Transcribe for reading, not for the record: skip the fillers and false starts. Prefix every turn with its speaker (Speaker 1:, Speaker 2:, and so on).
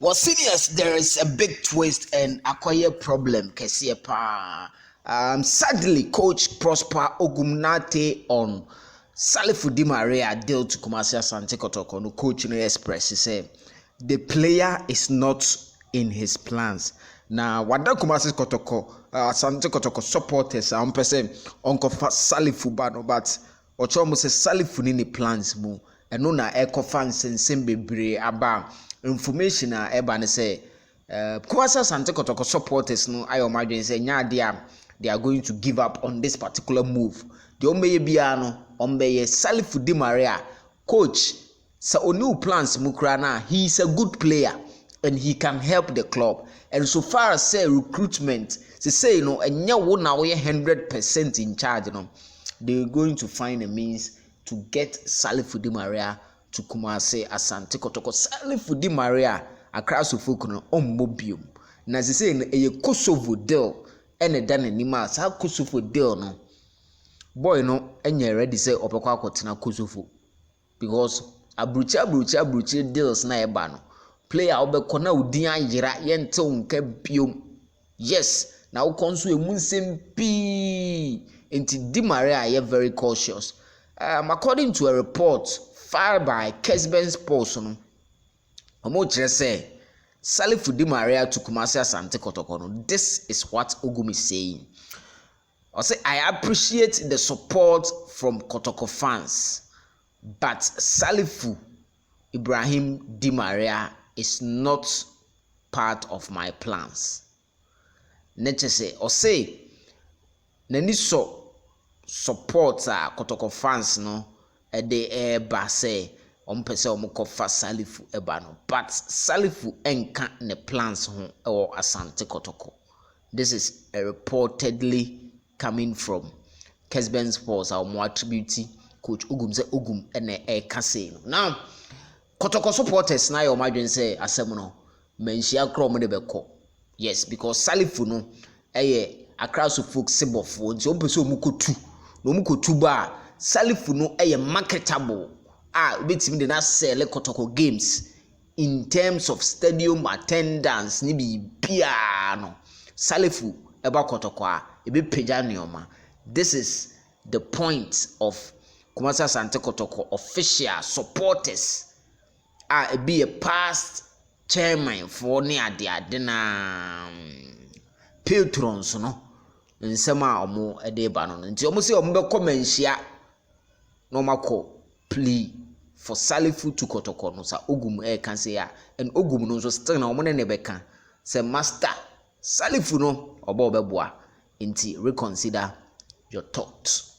Speaker 1: Well, seniors, there is a big twist and acquire problem. Sadly, Coach Prosper Ogum on Salifu Di Maria deal to Kumasi Asante Kotoko. No coach no express. He said the player is not in his plans. Now, what that Kumasi Kotoko, Asante Kotoko supporters, person Uncle Salifu Bano, but Ochomo says Salifu ni plans mu. And no na eco fans and Simbe about information eba ne say Kumasi Asante Kotoko supporters no I imagine say nya they are going to give up on this particular move. The ombeye bia no ombeye Salifu Di Maria coach sa onu plans mukrana. He is a good player and he can help the club. And so far as say recruitment, say you know enya wo na we 100% in charge they're going to find a means to get Salifu Di Maria to Kumasi Asante Kotoko. Salifu Di Maria across Ufuku no ommobium. Na say a Kosovo deal ene dan anima sa Kosovo deal no. Boy no enye ready say opekwa akotena Kosovo because abruchi deals na eba no. Player obekọ na odin ayira yente nka biom. Yes, na wo konso emunsem pi. Inti Di Maria are very cautious. According to a report filed by Kesben's Post, say Salifu Di Maria to Kumasi Asante Kotoko. This is what Ogum is saying. I appreciate the support from Kotoko fans, but Salifu Ibrahim Di Maria is not part of my plans. Nature say, nani so support Kotoko fans no de eba say ompese omukofa Salifu eba no, but Salifu enka ne plans ho or Asante Kotoko. This is reportedly coming from Kesben's Sports our more attribute coach Ogum say Ogum ene eka say no. Now Kotoko supporters na your imagine say asem no Manhyia krom de beko. Yes, because Salifu no across folk sebofo nti ompese omukotu no omukotu ba Salifu no marketable betimi de na sell Kotoko games in terms of stadium attendance ni bia no Salifu eba Kotoko ebe pagya neoma. This is the point of Kumasi Asante Kotoko official supporters be a past chairman for ni ade na patrons no nsema omo ede ba no nti omo se omo be Manhyia no mako plea for Salifu to Kotoko no sa Ogum can say and Ogum no so still na omo ne beka say master Salifu no obo beboa nti reconsider your thoughts.